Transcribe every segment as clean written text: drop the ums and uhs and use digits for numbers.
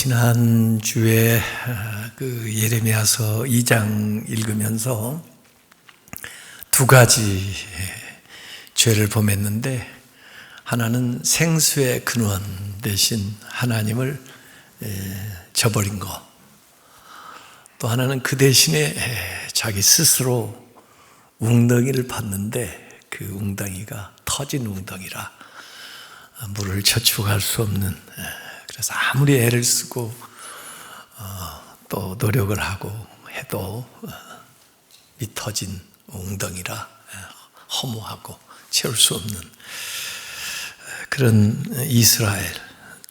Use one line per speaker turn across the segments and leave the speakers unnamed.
지난주에 그 예레미야서 2장 읽으면서 두 가지 죄를 범했는데, 하나는 생수의 근원 대신 하나님을 저버린 것, 또 하나는 그 대신에 자기 스스로 웅덩이를 팠는데 그 웅덩이가 터진 웅덩이라 물을 저축할 수 없는, 그래서 아무리 애를 쓰고 또 노력을 하고 해도 미터진 웅덩이라 허무하고 채울 수 없는 그런 이스라엘,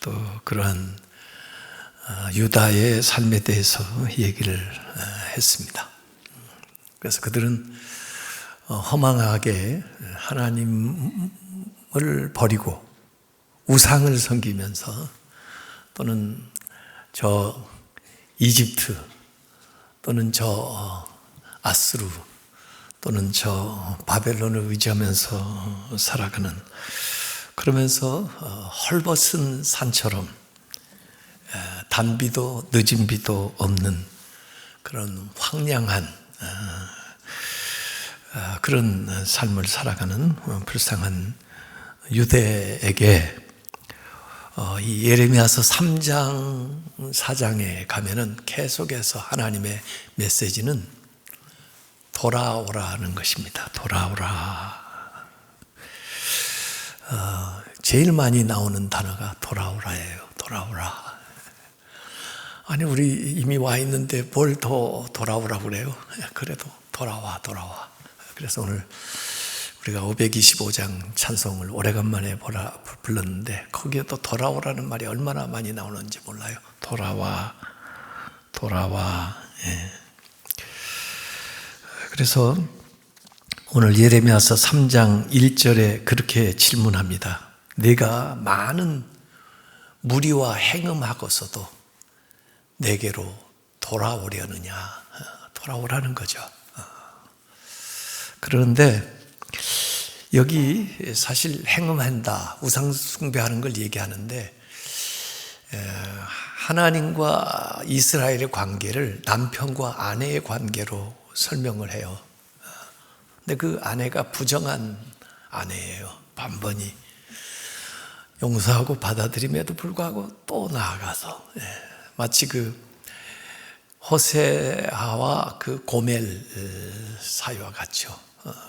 또 그러한 유다의 삶에 대해서 얘기를 했습니다. 그래서 그들은 허망하게 하나님을 버리고 우상을 섬기면서, 또는 저 이집트, 또는 저 아스루, 또는 저 바벨론을 의지하면서 살아가는, 그러면서 헐벗은 산처럼 단비도 늦은 비도 없는 그런 황량한 그런 삶을 살아가는 불쌍한 유대에게 이 예레미야서 3장 4장에 가면은 계속해서 하나님의 메시지는 돌아오라는 것입니다. 돌아오라. 제일 많이 나오는 단어가 돌아오라예요. 돌아오라. 아니, 우리 이미 와 있는데 뭘 더 돌아오라고 그래요? 그래도 돌아와. 그래서 오늘 우리가 525장 찬송을 오래간만에 불렀는데, 거기에 또 돌아오라는 말이 얼마나 많이 나오는지 몰라요. 돌아와. 예. 그래서 오늘 예레미야서 3장 1절에 그렇게 질문합니다. 내가 많은 무리와 행음하고서도 내게로 돌아오려느냐. 돌아오라는 거죠. 그런데 여기 사실 행음한다, 우상 숭배하는 걸 얘기하는데, 하나님과 이스라엘의 관계를 남편과 아내의 관계로 설명을 해요. 근데 그 아내가 부정한 아내예요. 반번이 용서하고 받아들임에도 불구하고 또 나아가서, 마치 그 호세아와 그 고멜 사이와 같죠.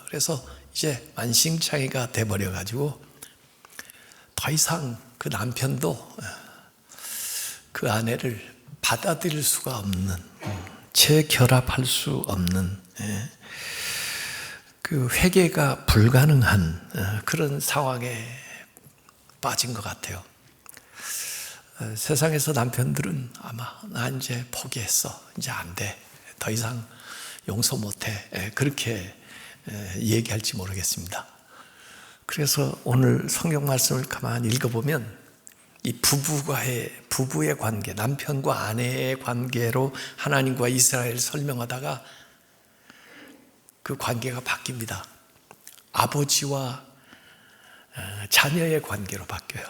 그래서 이제 만신창이가 돼버려가지고 더 이상 그 남편도 그 아내를 받아들일 수가 없는, 재결합할 수 없는, 그 회개가 불가능한 그런 상황에 빠진 것 같아요. 세상에서 남편들은 아마 나 이제 포기했어, 이제 안 돼, 더 이상 용서 못해, 그렇게 얘기할지 모르겠습니다. 그래서 오늘 성경 말씀을 가만히 읽어보면 이 부부의 관계, 남편과 아내의 관계로 하나님과 이스라엘을 설명하다가 그 관계가 바뀝니다. 아버지와 자녀의 관계로 바뀌어요.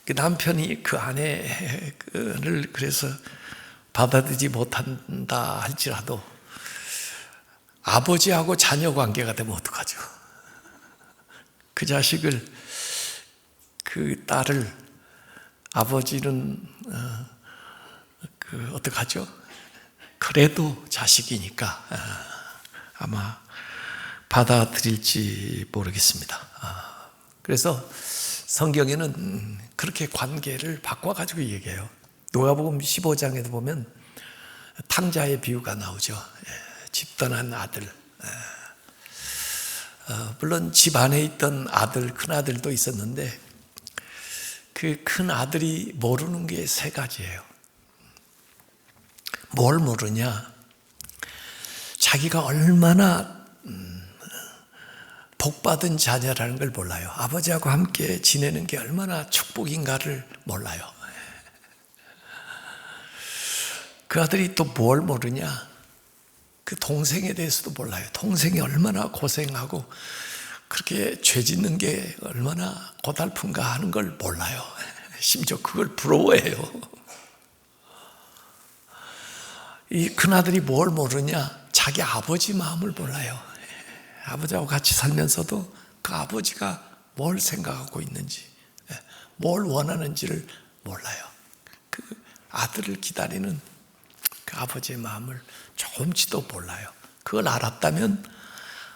그 남편이 그 아내를 그래서 받아들이지 못한다 할지라도 아버지하고 자녀 관계가 되면 어떡하죠? 그 자식을, 그 딸을 아버지는 어떡하죠? 그래도 자식이니까 아마 받아들일지 모르겠습니다. 그래서 성경에는 그렇게 관계를 바꿔가지고 얘기해요. 누가복음 15장에도 보면 탕자의 비유가 나오죠. 집 떠난 아들. 물론 집 안에 있던 아들, 큰 아들도 있었는데 그 큰 아들이 모르는 게 세 가지예요. 뭘 모르냐? 자기가 얼마나 복받은 자녀라는 걸 몰라요. 아버지하고 함께 지내는 게 얼마나 축복인가를 몰라요. 그 아들이 또 뭘 모르냐? 그 동생에 대해서도 몰라요. 동생이 얼마나 고생하고 그렇게 죄 짓는 게 얼마나 고달픈가 하는 걸 몰라요. 심지어 그걸 부러워해요. 이 큰아들이 뭘 모르냐? 자기 아버지 마음을 몰라요. 아버지하고 같이 살면서도 그 아버지가 뭘 생각하고 있는지, 뭘 원하는지를 몰라요. 그 아들을 기다리는 그 아버지의 마음을 조금치도 몰라요. 그걸 알았다면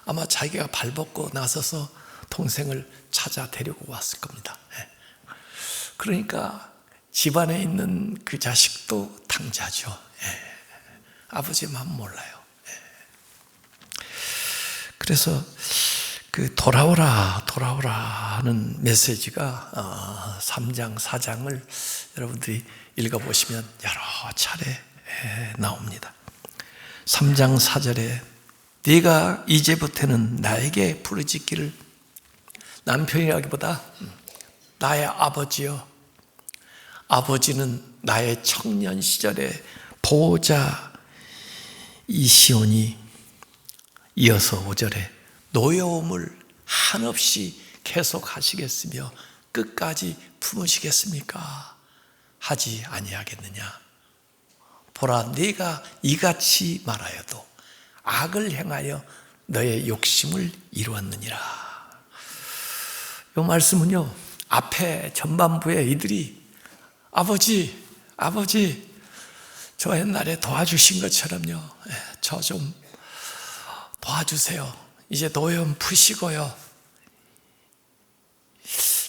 아마 자기가 발벗고 나서서 동생을 찾아 데리고 왔을 겁니다. 그러니까 집안에 있는 그 자식도 당자죠. 아버지의 마음 몰라요. 그래서 그 돌아오라 하는 메시지가 3장 4장을 여러분들이 읽어보시면 여러 차례 나옵니다. 3장 4절에 네가 이제부터는 나에게 부르짖기를, 남편이라기보다 나의 아버지여, 아버지는 나의 청년 시절의 보호자이시오니, 이어서 5절에 노여움을 한없이 계속하시겠으며 끝까지 품으시겠습니까? 하지 아니하겠느냐? 보라, 네가 이같이 말하여도 악을 행하여 너의 욕심을 이루었느니라. 이 말씀은요, 앞에 전반부에 이들이 아버지 저 옛날에 도와주신 것처럼요, 저 좀 도와주세요. 이제 노여움 푸시고요,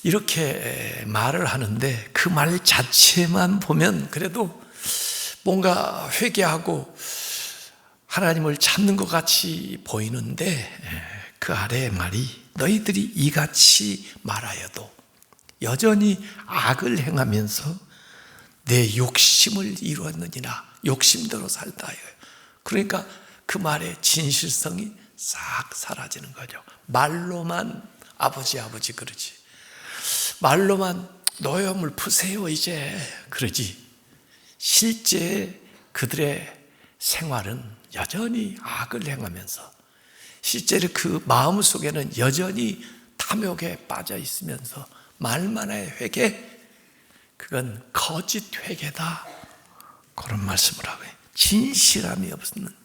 이렇게 말을 하는데 그 말 자체만 보면 그래도 뭔가 회개하고 하나님을 찾는 것 같이 보이는데, 그 아래의 말이 너희들이 이같이 말하여도 여전히 악을 행하면서 내 욕심을 이루었느니라. 욕심대로 살다. 그러니까 그 말의 진실성이 싹 사라지는 거죠. 말로만 아버지 그러지, 말로만 노여움을 푸세요 이제 그러지, 실제 그들의 생활은 여전히 악을 행하면서, 실제로 그 마음속에는 여전히 탐욕에 빠져 있으면서 말만의 회개, 그건 거짓 회개다, 그런 말씀을 하고, 진실함이 없는,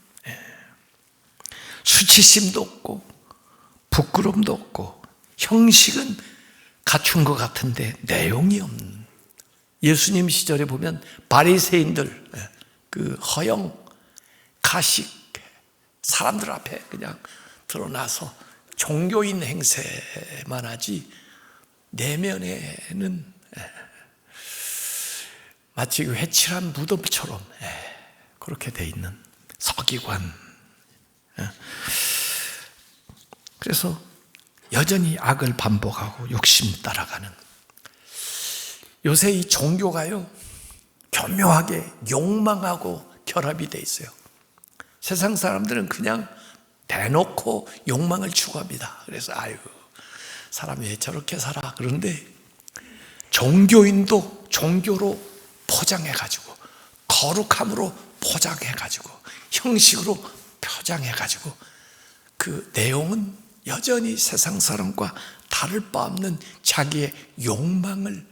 수치심도 없고 부끄러움도 없고 형식은 갖춘 것 같은데 내용이 없는, 예수님 시절에 보면 바리새인들 그 허영 가식, 사람들 앞에 그냥 드러나서 종교인 행세만 하지 내면에는 마치 회칠한 무덤처럼 그렇게 돼 있는 서기관. 그래서 여전히 악을 반복하고 욕심 따라가는, 요새 이 종교가요 교묘하게 욕망하고 결합이 돼 있어요. 세상 사람들은 그냥 대놓고 욕망을 추구합니다. 그래서 사람이 왜 저렇게 살아? 그런데 종교인도 종교로 포장해가지고, 거룩함으로 포장해가지고, 형식으로 포장해가지고, 그 내용은 여전히 세상 사람과 다를 바 없는 자기의 욕망을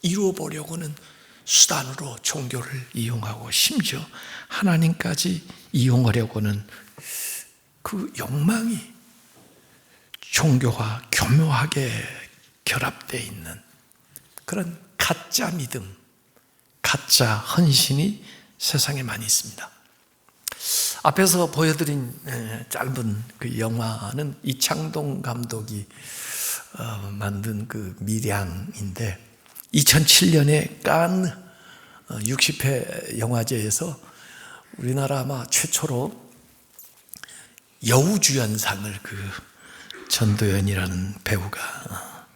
이루어보려고는 수단으로 종교를 이용하고, 심지어 하나님까지 이용하려고는 그 욕망이 종교와 교묘하게 결합되어 있는 그런 가짜 믿음, 가짜 헌신이 세상에 많이 있습니다. 앞에서 보여드린 짧은 그 영화는 이창동 감독이 만든 그 밀양인데, 2007년에 칸 60회 영화제에서 우리나라 아마 최초로 여우주연상을 그 전도연이라는 배우가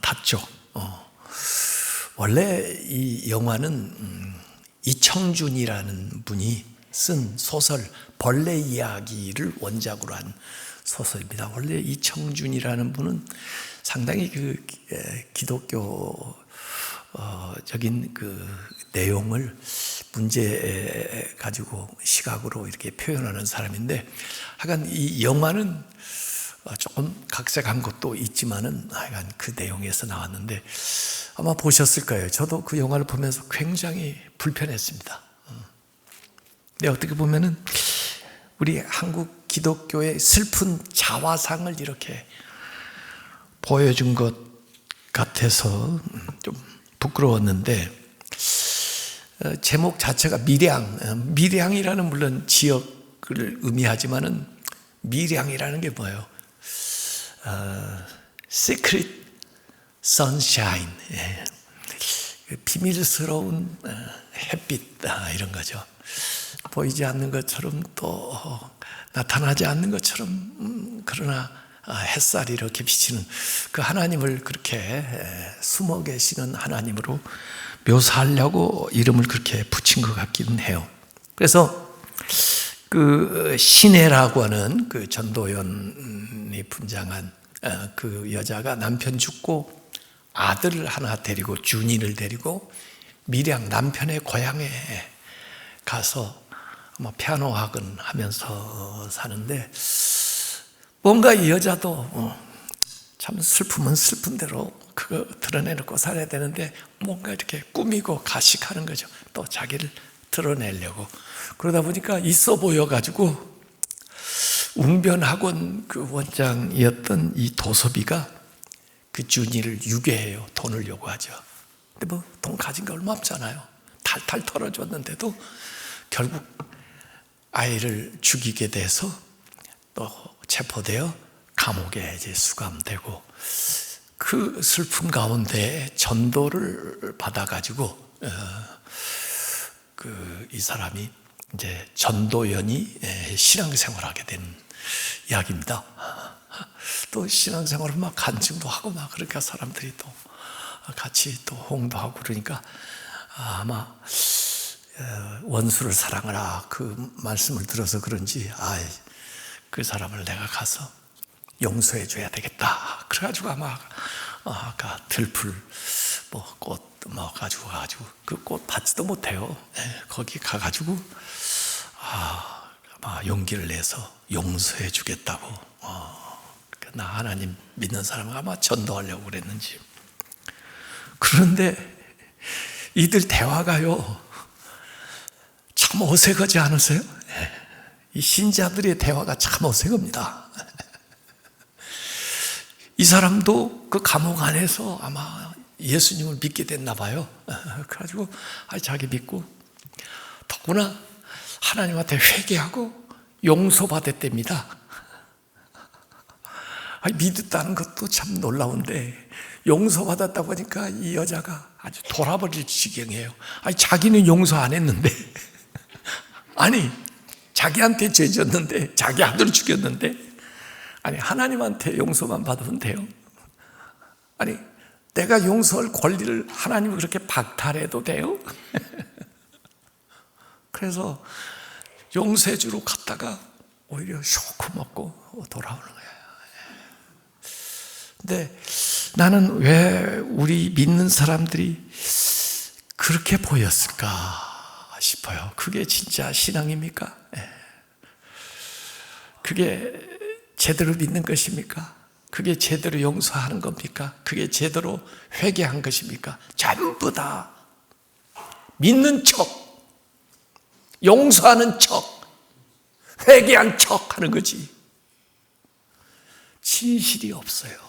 탔죠. 원래 이 영화는 이청준이라는 분이 쓴 소설 벌레 이야기를 원작으로 한 소설입니다. 원래 이청준이라는 분은 상당히 그 기독교적인 그 내용을 문제 가지고 시각으로 이렇게 표현하는 사람인데, 하여간 이 영화는 조금 각색한 것도 있지만은 하여간 그 내용에서 나왔는데 아마 보셨을 거예요. 저도 그 영화를 보면서 굉장히 불편했습니다. 근데 어떻게 보면은 우리 한국 기독교의 슬픈 자화상을 이렇게 보여준 것 같아서 좀 부끄러웠는데, 제목 자체가 밀양이라는 물론 지역을 의미하지만은 밀양이라는 게 뭐예요? Secret Sunshine, 비밀스러운 햇빛, 이런 거죠. 보이지 않는 것처럼 또 나타나지 않는 것처럼, 그러나 햇살이 이렇게 비치는 그 하나님을 그렇게 숨어 계시는 하나님으로 묘사하려고 이름을 그렇게 붙인 것 같기는 해요. 그래서 그 신혜라고 하는 그 전도연이 분장한 그 여자가 남편 죽고 아들을 하나 데리고, 준이를 데리고 밀양 남편의 고향에 가서 피아노 학원 하면서 사는데, 뭔가 이 여자도 참 슬프면 슬픈 대로 그거 드러내놓고 살아야 되는데 뭔가 이렇게 꾸미고 가식하는 거죠. 또 자기를 드러내려고. 그러다 보니까 있어 보여가지고 웅변학원 그 원장이었던 이 도섭이가 그 준이를 유괴해요. 돈을 요구하죠. 근데 뭐 돈 가진 게 얼마 없잖아요. 탈탈 털어줬는데도 결국 아이를 죽이게 돼서 또 체포되어 감옥에 이제 수감되고, 그 슬픔 가운데 전도를 받아가지고 이 사람이 이제 전도연이 신앙생활하게 된 이야기입니다. 또 신앙생활을 막 간증도 하고 막 그러니까 사람들이 또 같이 또 호응도 하고 그러니까 아마 원수를 사랑하라 그 말씀을 들어서 그런지 그 사람을 내가 가서 용서해 줘야 되겠다. 그래가지고 아마 아까 들풀 꽃 가지고 그 꽃 받지도 못해요. 거기 가가지고 아마 용기를 내서 용서해 주겠다고. 나 하나님 믿는 사람은 아마 전도하려고 그랬는지. 그런데 이들 대화가요 참 어색하지 않으세요? 이 신자들의 대화가 참 어색합니다. 이 사람도 그 감옥 안에서 아마 예수님을 믿게 됐나 봐요. 그래가지고 자기 믿고 더구나 하나님한테 회개하고 용서받았답니다. 믿었다는 것도 참 놀라운데 용서받았다 보니까 이 여자가 아주 돌아버릴 지경이에요. 자기는 용서 안 했는데 자기한테 죄 졌는데, 자기 아들을 죽였는데, 하나님한테 용서만 받으면 돼요? 내가 용서할 권리를 하나님이 그렇게 박탈해도 돼요? 그래서 용서해주러 갔다가 오히려 쇼크 먹고 돌아오는 거예요. 근데 나는 왜 우리 믿는 사람들이 그렇게 보였을까 싶어요. 그게 진짜 신앙입니까? 그게 제대로 믿는 것입니까? 그게 제대로 용서하는 겁니까? 그게 제대로 회개한 것입니까? 전부 다 믿는 척, 용서하는 척, 회개한 척 하는 거지 진실이 없어요.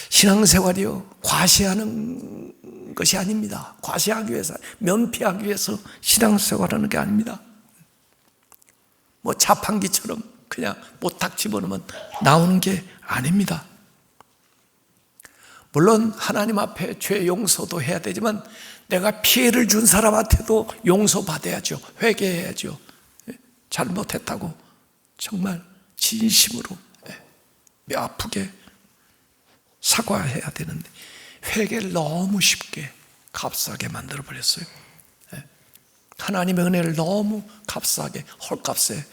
신앙생활이요 과시하는 것이 아닙니다. 과시하기 위해서, 면피하기 위해서 신앙생활하는 게 아닙니다. 자판기처럼 그냥 모탁 집어넣으면 나오는 게 아닙니다. 물론 하나님 앞에 죄 용서도 해야 되지만 내가 피해를 준 사람한테도 용서받아야죠. 회개해야죠. 잘못했다고 정말 진심으로 뼈 아프게 사과해야 되는데 회개를 너무 쉽게 값싸게 만들어버렸어요. 하나님의 은혜를 너무 값싸게 헐값에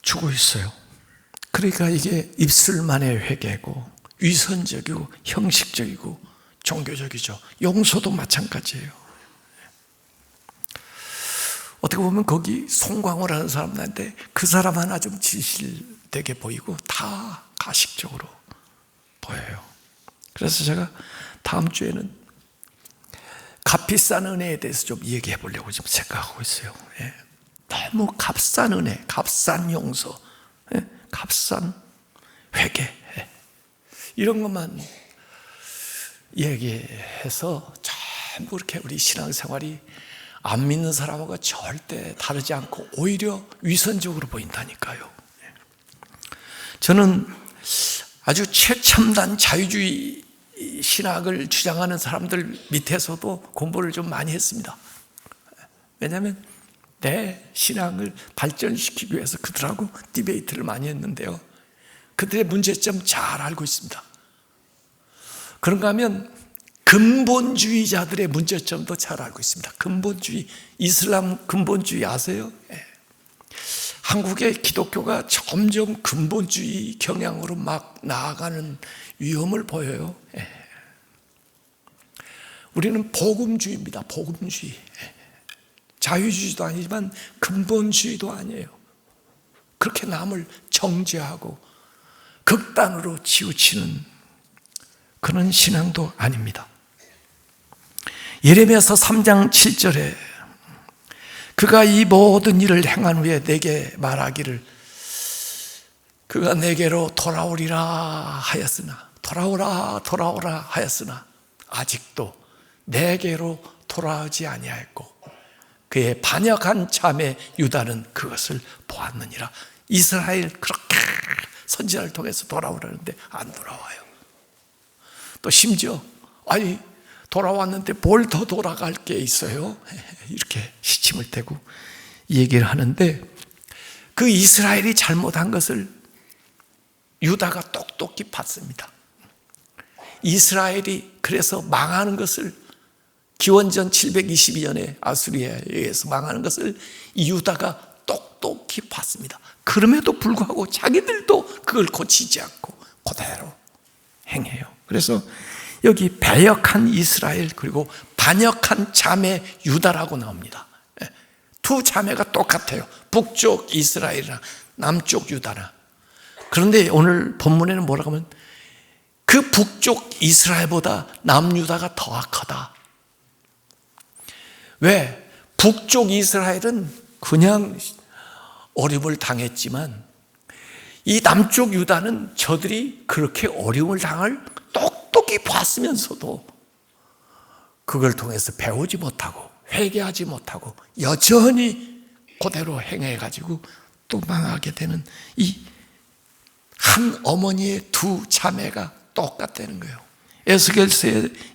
주고 있어요. 그러니까 이게 입술만의 회개고 위선적이고 형식적이고 종교적이죠. 용서도 마찬가지예요. 어떻게 보면 거기 송광호를 하는 사람인데 그 사람 하나 좀 진실되게 보이고 다 가식적으로 보여요. 그래서 제가 다음 주에는 값비싼 은혜에 대해서 좀 얘기해 보려고 지금 생각하고 있어요. 예. 너무 값싼 은혜, 값싼 용서, 예. 값싼 회개, 예. 이런 것만 얘기해서 전부 이렇게 우리 신앙생활이 안 믿는 사람하고 절대 다르지 않고 오히려 위선적으로 보인다니까요. 저는 아주 최첨단 자유주의 신학을 주장하는 사람들 밑에서도 공부를 좀 많이 했습니다. 왜냐하면 내 신앙을 발전시키기 위해서 그들하고 디베이트를 많이 했는데요, 그들의 문제점 잘 알고 있습니다. 그런가 하면 근본주의자들의 문제점도 잘 알고 있습니다. 근본주의, 이슬람 근본주의 아세요? 예. 한국의 기독교가 점점 근본주의 경향으로 막 나아가는 위험을 보여요. 예. 우리는 복음주의입니다. 복음주의. 예. 자유주의도 아니지만 근본주의도 아니에요. 그렇게 남을 정죄하고 극단으로 치우치는 그런 신앙도 아닙니다. 예레미야서 3장 7절에 그가 이 모든 일을 행한 후에 내게 말하기를 그가 내게로 돌아오리라 하였으나, 돌아오라 돌아오라 하였으나 아직도 내게로 돌아오지 아니하였고 그의 반역한 자매 유다는 그것을 보았느니라. 이스라엘 그렇게 선지자를 통해서 돌아오라는데 안 돌아와요. 또 심지어 아니 돌아왔는데 뭘 더 돌아갈 게 있어요? 이렇게 시침을 대고 얘기를 하는데, 그 이스라엘이 잘못한 것을 유다가 똑똑히 봤습니다. 이스라엘이 그래서 망하는 것을, 기원전 722년에 아수리아에 의해서 망하는 것을 이 유다가 똑똑히 봤습니다. 그럼에도 불구하고 자기들도 그걸 고치지 않고 그대로 행해요. 그래서 여기 배역한 이스라엘 그리고 반역한 자매 유다라고 나옵니다. 두 자매가 똑같아요. 북쪽 이스라엘이나 남쪽 유다나. 그런데 오늘 본문에는 뭐라고 하면 그 북쪽 이스라엘보다 남유다가 더 악하다. 왜? 북쪽 이스라엘은 그냥 어려움을 당했지만 이 남쪽 유다는 저들이 그렇게 어려움을 당할 똑똑히 봤으면서도 그걸 통해서 배우지 못하고 회개하지 못하고 여전히 그대로 행해가지고 또 망하게 되는 이 한 어머니의 두 자매가 똑같다는 거예요. 에스겔서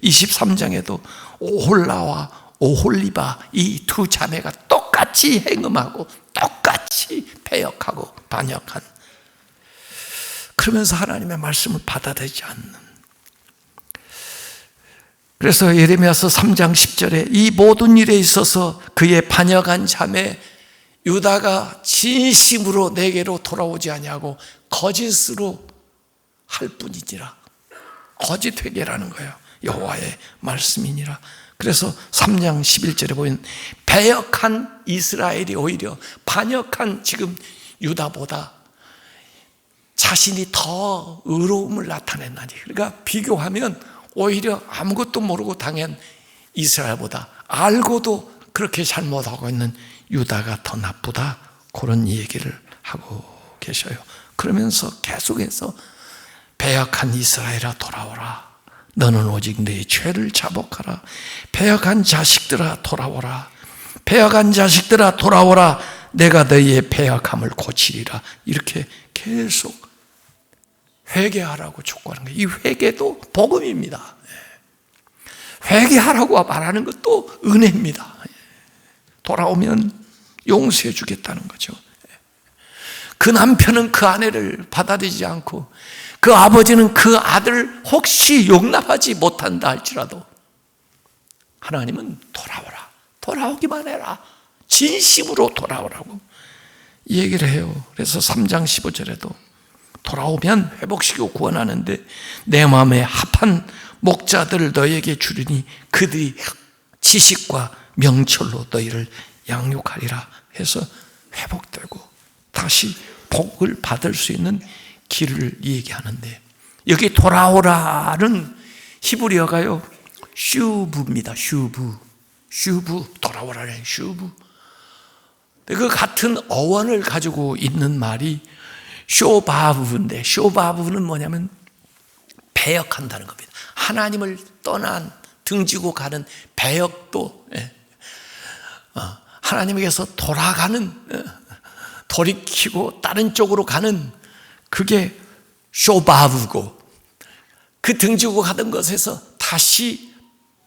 23장에도 오홀라와 오홀리바 이 두 자매가 똑같이 행음하고 똑같이 배역하고 반역한, 그러면서 하나님의 말씀을 받아들이지 않는. 그래서 예레미야서 3장 10절에 이 모든 일에 있어서 그의 반역한 자매 유다가 진심으로 내게로 돌아오지 아니하고 거짓으로 할 뿐이니라. 거짓 회개라는 거예요. 여호와의 말씀이니라. 그래서 3장 11절에 보면 배역한 이스라엘이 오히려 반역한 지금 유다보다 자신이 더 의로움을 나타냈나니, 그러니까 비교하면 오히려 아무것도 모르고 당한 이스라엘보다 알고도 그렇게 잘못하고 있는 유다가 더 나쁘다, 그런 얘기를 하고 계셔요. 그러면서 계속해서 배역한 이스라엘아 돌아오라. 너는 오직 네 죄를 자복하라. 배역한 자식들아 돌아오라. 배역한 자식들아 돌아오라. 내가 너희의 배역함을 고치리라. 이렇게 계속 회개하라고 촉구하는 거예요. 이 회개도 복음입니다. 회개하라고 말하는 것도 은혜입니다. 돌아오면 용서해 주겠다는 거죠. 그 남편은 그 아내를 받아들이지 않고 그 아버지는 그 아들을 혹시 용납하지 못한다 할지라도 하나님은 돌아오라, 돌아오기만 해라, 진심으로 돌아오라고 얘기를 해요. 그래서 3장 15절에도 돌아오면 회복시키고 구원하는데 내 마음에 합한 목자들을 너희에게 주리니 그들이 지식과 명철로 너희를 양육하리라 해서 회복되고 다시 복을 받을 수 있는 길을 얘기하는데, 여기 돌아오라는 히브리어가요 슈브입니다. 슈브, 돌아오라는 슈브. 그 같은 어원을 가지고 있는 말이 쇼바브인데, 쇼바브는 뭐냐면 배역한다는 겁니다. 하나님을 떠난, 등지고 가는 배역도, 하나님에게서 돌아가는, 돌이키고 다른 쪽으로 가는, 그게 쇼바브고, 그 등지고 가던 것에서 다시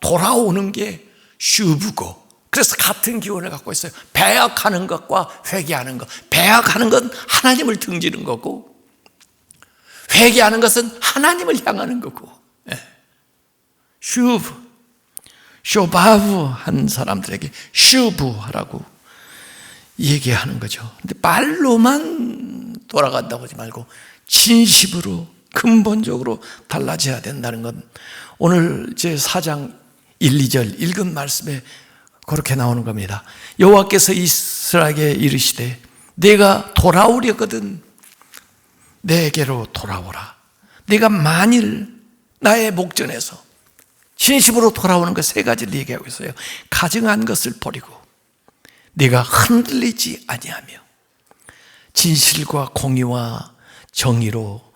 돌아오는 게 슈브고, 그래서 같은 기원을 갖고 있어요. 배역하는 것과 회개하는 것. 배역하는 건 하나님을 등지는 거고, 회개하는 것은 하나님을 향하는 거고. 슈브, 쇼바브 한 사람들에게 슈브하라고 얘기하는 거죠. 근데 말로만 돌아간다고 하지 말고 진심으로 근본적으로 달라져야 된다는 건 오늘 제 4장 1, 2절 읽은 말씀에 그렇게 나오는 겁니다. 여호와께서 이스라엘에게 이르시되 내가 돌아오려거든 내게로 돌아오라. 네가 만일 나의 목전에서 진심으로 돌아오는 것 세 가지를 얘기하고 있어요. 가증한 것을 버리고 네가 흔들리지 아니하며 진실과 공의와 정의로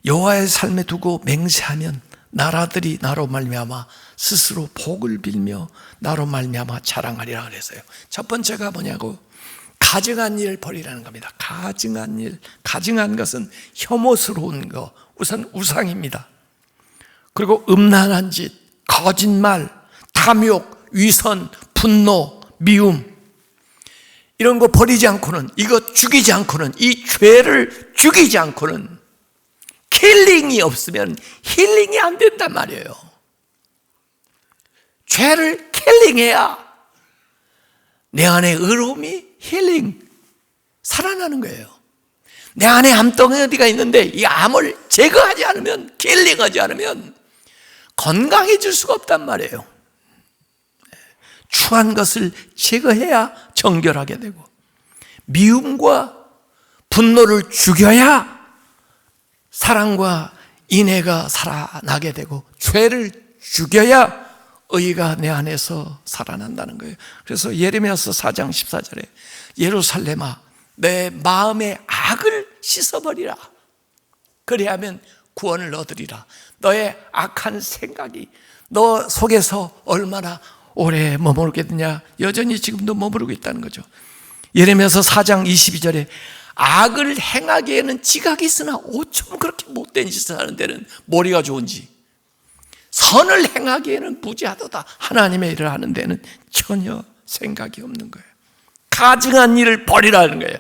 여호와의 삶에 두고 맹세하면 나라들이 나로 말미암아 스스로 복을 빌며 나로 말미암아 자랑하리라 그랬어요. 첫 번째가 뭐냐고, 가증한 일을 버리라는 겁니다. 가증한 일, 가증한 것은 혐오스러운 거, 우선 우상입니다. 그리고 음란한 짓, 거짓말, 탐욕, 위선, 분노, 미움, 이런 거 버리지 않고는, 이거 죽이지 않고는, 이 죄를 죽이지 않고는 킬링이 없으면 힐링이 안 된단 말이에요. 죄를 킬링해야 내 안에 의로움이 힐링, 살아나는 거예요. 내 안에 암덩이 어디가 있는데 이 암을 제거하지 않으면, 킬링하지 않으면 건강해질 수가 없단 말이에요. 추한 것을 제거해야 정결하게 되고, 미움과 분노를 죽여야 사랑과 인애가 살아나게 되고, 죄를 죽여야 의가 내 안에서 살아난다는 거예요. 그래서 예레미야서 4장 14절에 예루살렘아 내 마음의 악을 씻어버리라. 그리하면 구원을 얻으리라. 너의 악한 생각이 너 속에서 얼마나 오래 머무르겠느냐, 여전히 지금도 머무르고 있다는 거죠. 예레미야서 4장 22절에 악을 행하기에는 지각이 있으나 어쩜 그렇게 못된 짓을 하는 데는 머리가 좋은지, 선을 행하기에는 무지하도다. 하나님의 일을 하는 데는 전혀 생각이 없는 거예요. 가증한 일을 버리라는 거예요.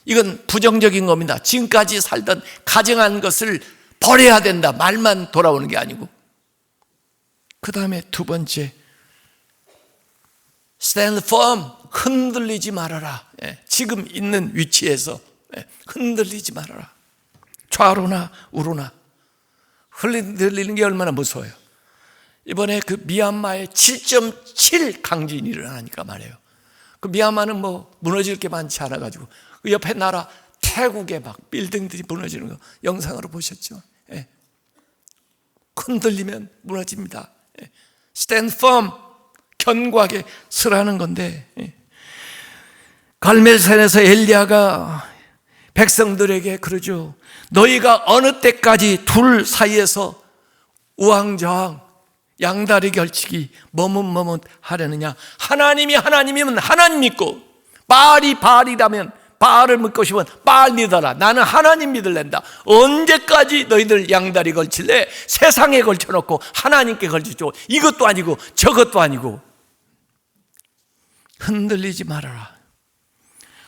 이건 부정적인 겁니다. 지금까지 살던 가증한 것을 버려야 된다, 말만 돌아오는 게 아니고. 그 다음에 두 번째, stand firm, 흔들리지 말아라. 지금 있는 위치에서 흔들리지 말아라. 좌로나 우로나. 흔들리는 게 얼마나 무서워요. 이번에 그 미얀마에 7.7 강진이 일어나니까 말이에요. 그 미얀마는 뭐 무너질 게 많지 않아가지고 그 옆에 나라 태국에 막 빌딩들이 무너지는 거 영상으로 보셨죠? 흔들리면 무너집니다. stand firm, 견고하게 서라는 건데, 갈멜산에서 엘리야가 백성들에게 그러죠. 너희가 어느 때까지 둘 사이에서 우왕좌왕 양다리 걸치기 머뭇머뭇 하려느냐. 하나님이 하나님이면 하나님 믿고, 바알이 바알이라면 바알을 믿고 싶으면 바알 믿어라. 나는 하나님 믿을랜다. 언제까지 너희들 양다리 걸칠래? 세상에 걸쳐놓고 하나님께 걸치죠. 이것도 아니고 저것도 아니고. 흔들리지 말아라.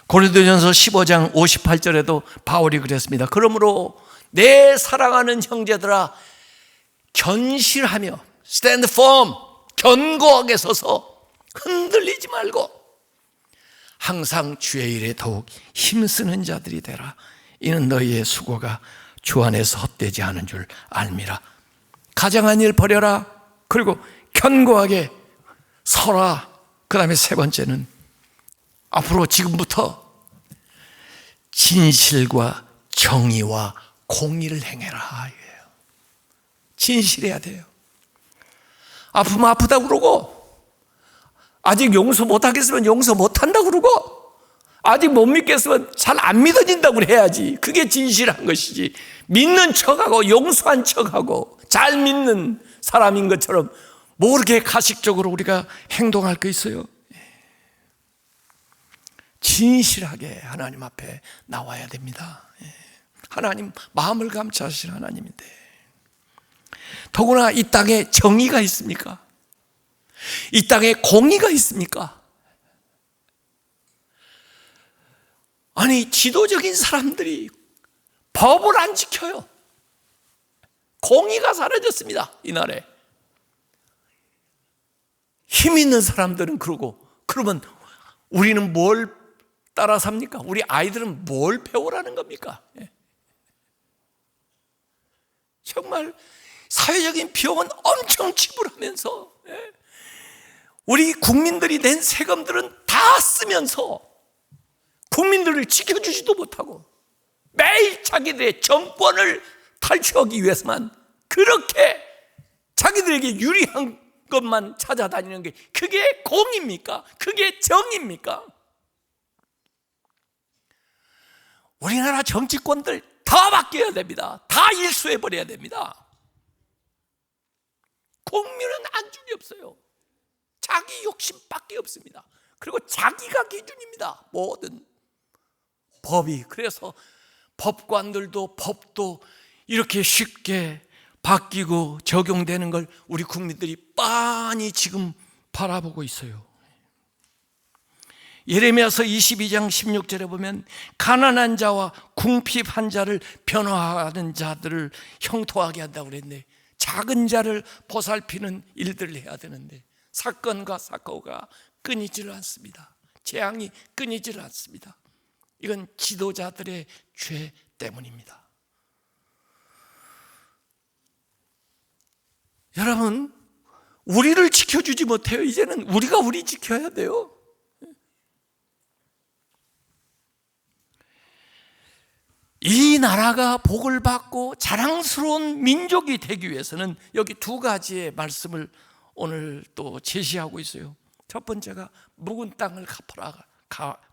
고린도전서 15장 58절에도 바울이 그랬습니다. 그러므로 내 사랑하는 형제들아 견실하며 stand firm, 견고하게 서서 흔들리지 말고 항상 주의 일에 더욱 힘쓰는 자들이 되라. 이는 너희의 수고가 주 안에서 헛되지 않은 줄 알미라. 가장한 일 버려라. 그리고 견고하게 서라. 그 다음에 세 번째는 앞으로 지금부터 진실과 정의와 공의를 행해라 이거예요. 진실해야 돼요. 아프면 아프다고 그러고, 아직 용서 못하겠으면 용서 못한다고 그러고, 아직 못 믿겠으면 잘 안 믿어진다고 해야지. 그게 진실한 것이지. 믿는 척하고 용서한 척하고 잘 믿는 사람인 것처럼 모르게 가식적으로 우리가 행동할 거 있어요. 진실하게 하나님 앞에 나와야 됩니다. 하나님 마음을 감찰하시는 하나님인데, 더구나 이 땅에 정의가 있습니까? 이 땅에 공의가 있습니까? 아니, 지도적인 사람들이 법을 안 지켜요. 공의가 사라졌습니다, 이날에. 힘 있는 사람들은 그러고, 그러면 우리는 뭘 따라 삽니까? 우리 아이들은 뭘 배우라는 겁니까? 정말 사회적인 비용은 엄청 지불하면서, 우리 국민들이 낸 세금들은 다 쓰면서 국민들을 지켜주지도 못하고 매일 자기들의 정권을 탈취하기 위해서만 그렇게 자기들에게 유리한 것만 찾아다니는 게, 그게 공입니까? 그게 정입니까? 우리나라 정치권들 다 바뀌어야 됩니다. 다 일수해버려야 됩니다. 국민은 안중이 없어요. 자기 욕심밖에 없습니다. 그리고 자기가 기준입니다, 모든 법이. 그래서 법관들도 법도 이렇게 쉽게 바뀌고 적용되는 걸 우리 국민들이 빤히 지금 바라보고 있어요. 예레미야서 22장 16절에 보면 가난한 자와 궁핍한 자를 변화하는 자들을 형통하게 한다고 그랬는데, 작은 자를 보살피는 일들을 해야 되는데 사건과 사고가 끊이질 않습니다. 재앙이 끊이질 않습니다. 이건 지도자들의 죄 때문입니다. 여러분, 우리를 지켜주지 못해요. 이제는 우리가 우리 지켜야 돼요. 이 나라가 복을 받고 자랑스러운 민족이 되기 위해서는 여기 두 가지의 말씀을 오늘 또 제시하고 있어요. 첫 번째가 묵은 땅을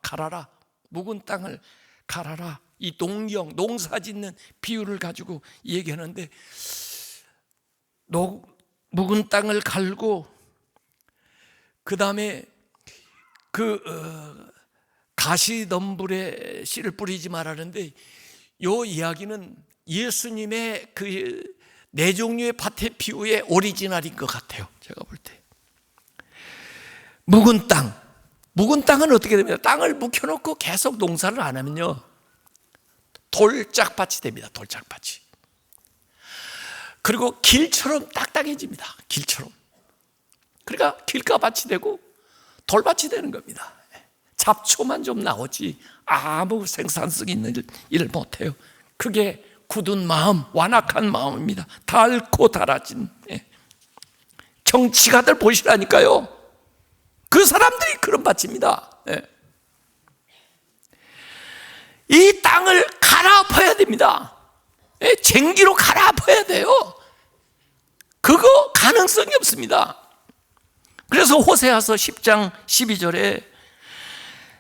갈아라. 묵은 땅을 갈아라. 이 농경, 농사 짓는 비유를 가지고 얘기하는데, 묵은 땅을 갈고 그 다음에 가시덤불에 씨를 뿌리지 말라는데, 이 이야기는 예수님의 그 네 종류의 밭의 비유의 오리지널인 것 같아요, 제가 볼 때. 묵은 땅은 어떻게 됩니까? 땅을 묵혀놓고 계속 농사를 안 하면요, 돌짝밭이 됩니다. 돌짝밭이. 그리고 길처럼 딱딱해집니다. 길처럼. 그러니까 길가밭이 되고 돌밭이 되는 겁니다. 잡초만 좀 나오지 아무 생산성 있는 일을 못해요. 그게 굳은 마음, 완악한 마음입니다. 닳고 닳아진. 정치가들 보시라니까요. 그 사람들이 그런 밭입니다. 이 땅을 갈아엎어야 됩니다. 쟁기로 갈아엎어야 돼요. 그거 가능성이 없습니다. 그래서 호세아서 10장 12절에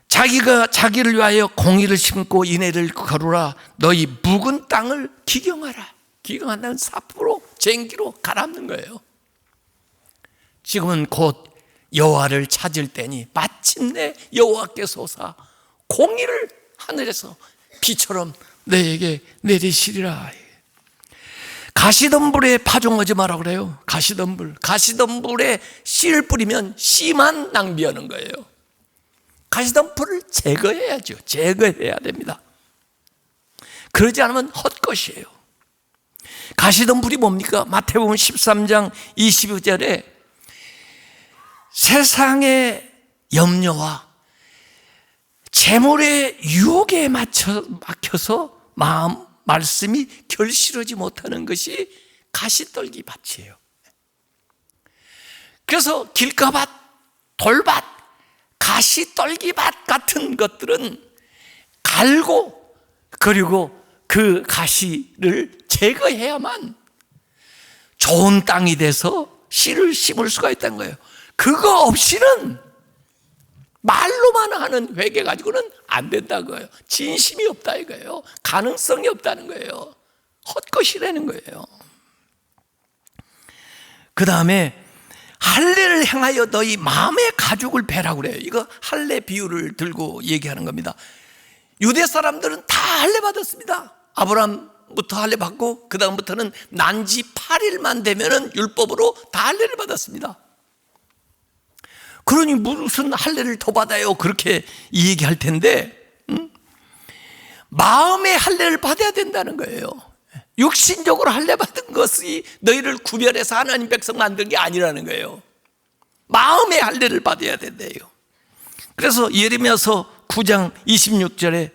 자기가 자기를 위하여 공의를 심고 인애를 거루라. 너희 묵은 땅을 기경하라. 기경한다는 삽으로 쟁기로 갈아엎는 거예요. 지금은 곧 여호와를 찾을 때니 마침내 여호와께서 오사 공의를 하늘에서 비처럼 너에게 내리시리라. 가시덤불에 파종하지 마라 그래요. 가시덤불에 씨를 뿌리면 씨만 낭비하는 거예요. 가시덤불을 제거해야죠. 제거해야 됩니다. 그러지 않으면 헛것이에요. 가시덤불이 뭡니까? 마태복음 13장 22절에 세상의 염려와 재물의 유혹에 막혀서 말씀이 결실하지 못하는 것이 가시떨기 밭이에요. 그래서 길가밭, 돌밭, 가시 떨기밭 같은 것들은 갈고 그리고 그 가시를 제거해야만 좋은 땅이 돼서 씨를 심을 수가 있다는 거예요. 그거 없이는 말로만 하는 회개 가지고는 안 된다는 거예요. 진심이 없다 이거예요. 가능성이 없다는 거예요. 헛것이라는 거예요. 그 다음에 할례를 행하여 너희 마음의 가죽을 베라고 그래요. 이거 할례 비유를 들고 얘기하는 겁니다. 유대 사람들은 다 할례 받았습니다. 아브라함부터 할례 받고 그 다음부터는 난지 8일만 되면은 율법으로 다 할례를 받았습니다. 그러니 무슨 할례를 더 받아요? 그렇게 얘기할 텐데 마음의 할례를 받아야 된다는 거예요. 육신적으로 할례 받은 것이 너희를 구별해서 하나님 백성 만든 게 아니라는 거예요. 마음의 할례를 받아야 된대요. 그래서 예레미야서 9장 26절에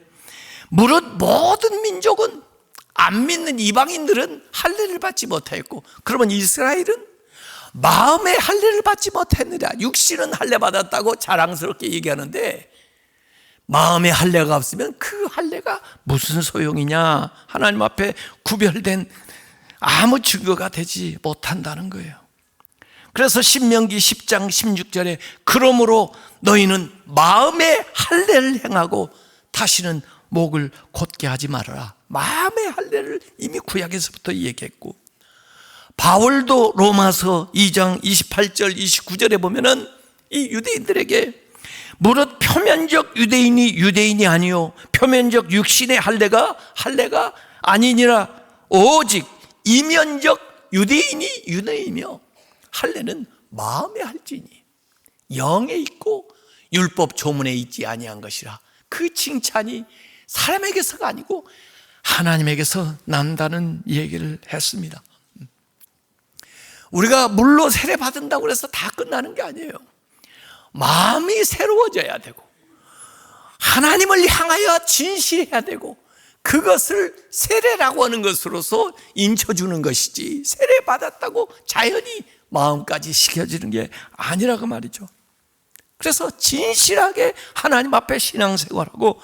무릇 모든 민족은 안 믿는 이방인들은 할례를 받지 못하였고 그러면 이스라엘은 마음의 할례를 받지 못했느냐. 육신은 할례 받았다고 자랑스럽게 얘기하는데 마음의 할례가 없으면 그 할례가 무슨 소용이냐. 하나님 앞에 구별된 아무 증거가 되지 못한다는 거예요. 그래서 신명기 10장 16절에 그러므로 너희는 마음의 할례를 행하고 다시는 목을 곧게 하지 말아라. 마음의 할례를 이미 구약에서부터 얘기했고 바울도 로마서 2장 28절 29절에 보면은 이 유대인들에게 무릇 표면적 유대인이 유대인이 아니요 표면적 육신의 할례가 아니니라 오직 이면적 유대인이 유대이며 할례는 마음에 할지니 영에 있고 율법 조문에 있지 아니한 것이라. 그 칭찬이 사람에게서가 아니고 하나님에게서 난다는 얘기를 했습니다. 우리가 물로 세례 받는다고 해서 다 끝나는 게 아니에요. 마음이 새로워져야 되고 하나님을 향하여 진실해야 되고 그것을 세례라고 하는 것으로서 인쳐주는 것이지 세례 받았다고 자연히 마음까지 식혀지는 게 아니라고 말이죠. 그래서 진실하게 하나님 앞에 신앙생활하고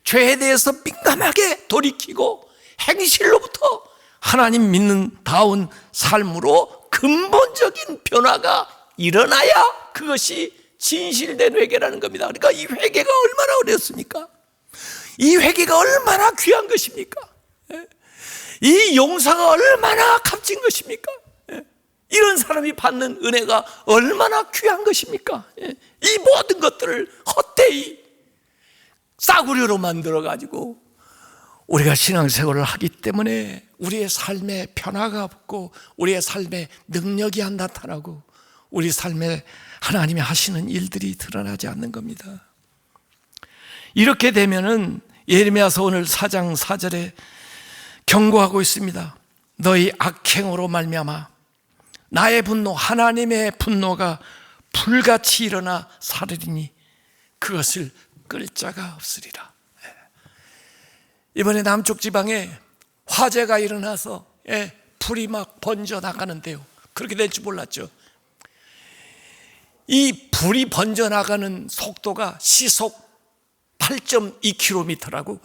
죄에 대해서 민감하게 돌이키고 행실로부터 하나님 믿는 다운 삶으로 근본적인 변화가 일어나야 그것이 진실된 회개라는 겁니다. 그러니까 이 회개가 얼마나 어렵습니까? 이 회개가 얼마나 귀한 것입니까? 이 용서가 얼마나 값진 것입니까? 이런 사람이 받는 은혜가 얼마나 귀한 것입니까? 이 모든 것들을 헛되이 싸구려로 만들어가지고 우리가 신앙생활을 하기 때문에 우리의 삶에 변화가 없고 우리의 삶에 능력이 안 나타나고 우리 삶에 하나님이 하시는 일들이 드러나지 않는 겁니다. 이렇게 되면은 예레미야서 오늘 4장 4절에 경고하고 있습니다. 너희 악행으로 말미암아 나의 분노, 하나님의 분노가 불같이 일어나 사르리니 그것을 끌 자가 없으리라. 이번에 남쪽 지방에 화재가 일어나서 불이 막 번져 나가는데요. 그렇게 될 줄 몰랐죠. 이 불이 번져 나가는 속도가 시속 8.2km라고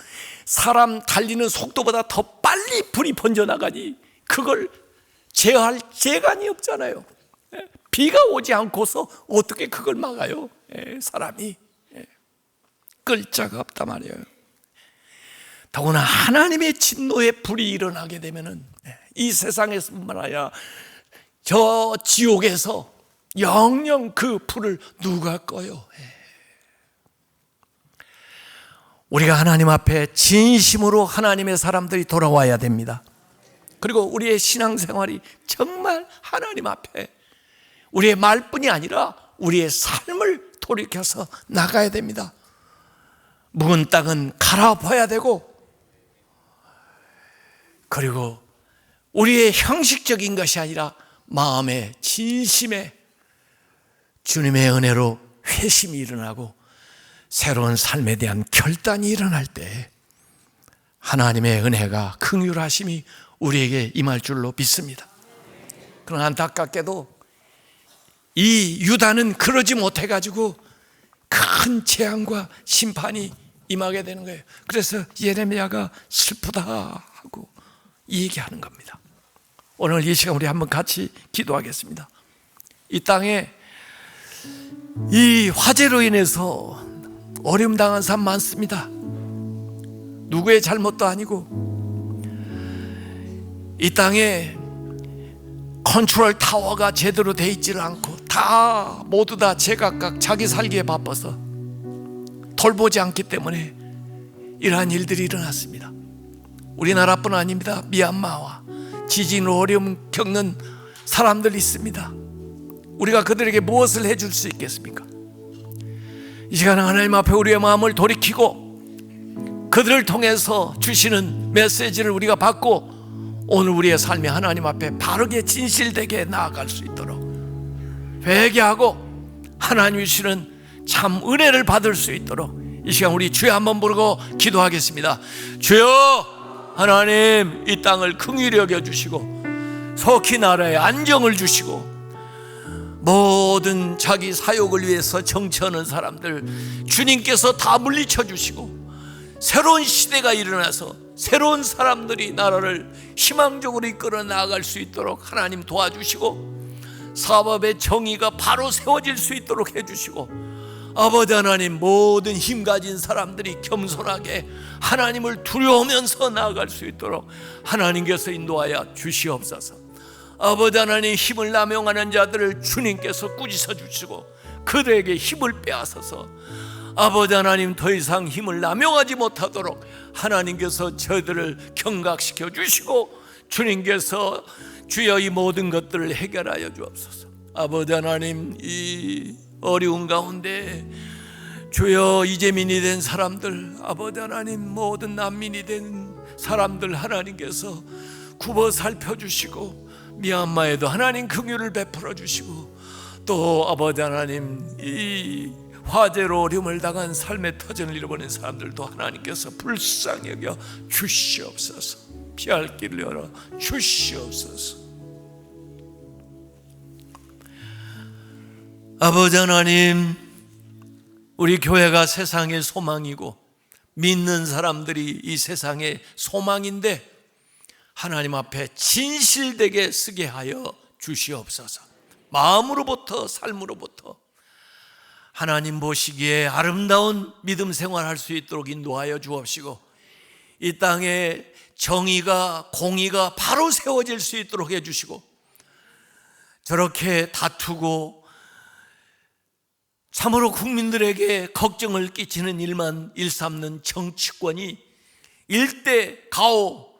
사람 달리는 속도보다 더 빨리 불이 번져 나가니 그걸 제어할 재간이 없잖아요. 비가 오지 않고서 어떻게 그걸 막아요? 사람이 끌 자가 없단 말이에요. 더구나 하나님의 진노의 불이 일어나게 되면은 이 세상에서뿐만 아니라 저 지옥에서 영영 그 불을 누가 꺼요? 우리가 하나님 앞에 진심으로 하나님의 사람들이 돌아와야 됩니다. 그리고 우리의 신앙생활이 정말 하나님 앞에 우리의 말뿐이 아니라 우리의 삶을 돌이켜서 나가야 됩니다. 묵은 땅은 갈아엎어야 되고 그리고 우리의 형식적인 것이 아니라 마음의 진심에 주님의 은혜로 회심이 일어나고 새로운 삶에 대한 결단이 일어날 때 하나님의 은혜가 긍휼하심이 우리에게 임할 줄로 믿습니다. 그러나 안타깝게도 이 유다는 그러지 못해가지고 큰 재앙과 심판이 임하게 되는 거예요. 그래서 예레미야가 슬프다 하고 이 얘기하는 겁니다. 오늘 이 시간 우리 한번 같이 기도하겠습니다. 이 땅에 이 화재로 인해서 어려움 당한 사람 많습니다. 누구의 잘못도 아니고 이 땅에 컨트롤 타워가 제대로 돼 있지를 않고 모두 다 제각각 자기 살기에 바빠서 돌보지 않기 때문에 이러한 일들이 일어났습니다. 우리나라뿐 아닙니다. 미얀마와 지진으로 어려움 겪는 사람들 있습니다. 우리가 그들에게 무엇을 해줄 수 있겠습니까? 이 시간에 하나님 앞에 우리의 마음을 돌이키고 그들을 통해서 주시는 메시지를 우리가 받고 오늘 우리의 삶이 하나님 앞에 바르게 진실되게 나아갈 수 있도록 회개하고 하나님이 주시는 참 은혜를 받을 수 있도록 이 시간 우리 주여 한번 부르고 기도하겠습니다. 주여, 하나님 이 땅을 긍휼히 여겨주시고 속히 나라에 안정을 주시고 모든 자기 사욕을 위해서 정치하는 사람들 주님께서 다 물리쳐 주시고 새로운 시대가 일어나서 새로운 사람들이 나라를 희망적으로 이끌어 나아갈 수 있도록 하나님 도와주시고 사법의 정의가 바로 세워질 수 있도록 해주시고 아버지 하나님 모든 힘 가진 사람들이 겸손하게 하나님을 두려우면서 나아갈 수 있도록 하나님께서 인도하여 주시옵소서. 아버지 하나님 힘을 남용하는 자들을 주님께서 꾸짖어 주시고 그들에게 힘을 빼앗아서 아버지 하나님 더 이상 힘을 남용하지 못하도록 하나님께서 저희들을 경각시켜 주시고 주님께서 주여 이 모든 것들을 해결하여 주옵소서. 아버지 하나님 이 어려운 가운데 주여 이재민이 된 사람들 아버지 하나님 모든 난민이 된 사람들 하나님께서 굽어 살펴주시고 미얀마에도 하나님 긍휼을 베풀어 주시고 또 아버지 하나님 이 화재로 어려움을 당한 삶의 터전을 잃어버린 사람들도 하나님께서 불쌍히 여겨 주시옵소서. 피할 길을 열어 주시옵소서. 아버지 하나님 우리 교회가 세상의 소망이고 믿는 사람들이 이 세상의 소망인데 하나님 앞에 진실되게 쓰게 하여 주시옵소서. 마음으로부터 삶으로부터 하나님 보시기에 아름다운 믿음 생활할 수 있도록 인도하여 주옵시고 이 땅에 정의가 공의가 바로 세워질 수 있도록 해주시고 저렇게 다투고 참으로 국민들에게 걱정을 끼치는 일만 일삼는 정치권이 일대 가오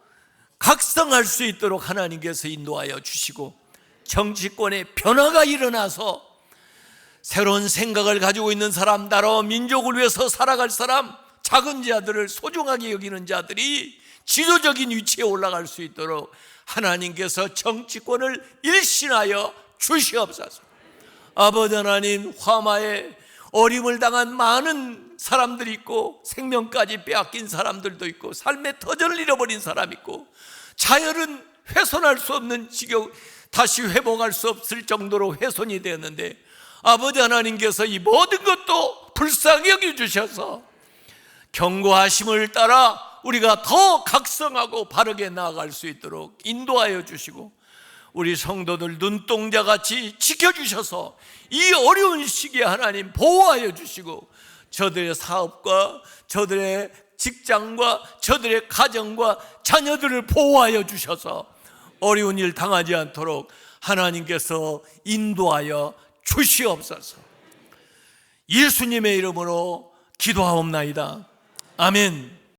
각성할 수 있도록 하나님께서 인도하여 주시고 정치권에 변화가 일어나서 새로운 생각을 가지고 있는 사람, 나라와 민족을 위해서 살아갈 사람, 작은 자들을 소중하게 여기는 자들이 지도적인 위치에 올라갈 수 있도록 하나님께서 정치권을 일신하여 주시옵소서. 아버지 하나님 화마에 어림을 당한 많은 사람들이 있고 생명까지 빼앗긴 사람들도 있고 삶의 터전을 잃어버린 사람이 있고 자연은 훼손할 수 없는 지경 다시 회복할 수 없을 정도로 훼손이 되었는데 아버지 하나님께서 이 모든 것도 불쌍히 여겨주셔서 경고하심을 따라 우리가 더 각성하고 바르게 나아갈 수 있도록 인도하여 주시고 우리 성도들 눈동자같이 지켜주셔서 이 어려운 시기에 하나님 보호하여 주시고 저들의 사업과 저들의 직장과 저들의 가정과 자녀들을 보호하여 주셔서 어려운 일 당하지 않도록 하나님께서 인도하여 주시옵소서. 예수님의 이름으로 기도하옵나이다. 아멘.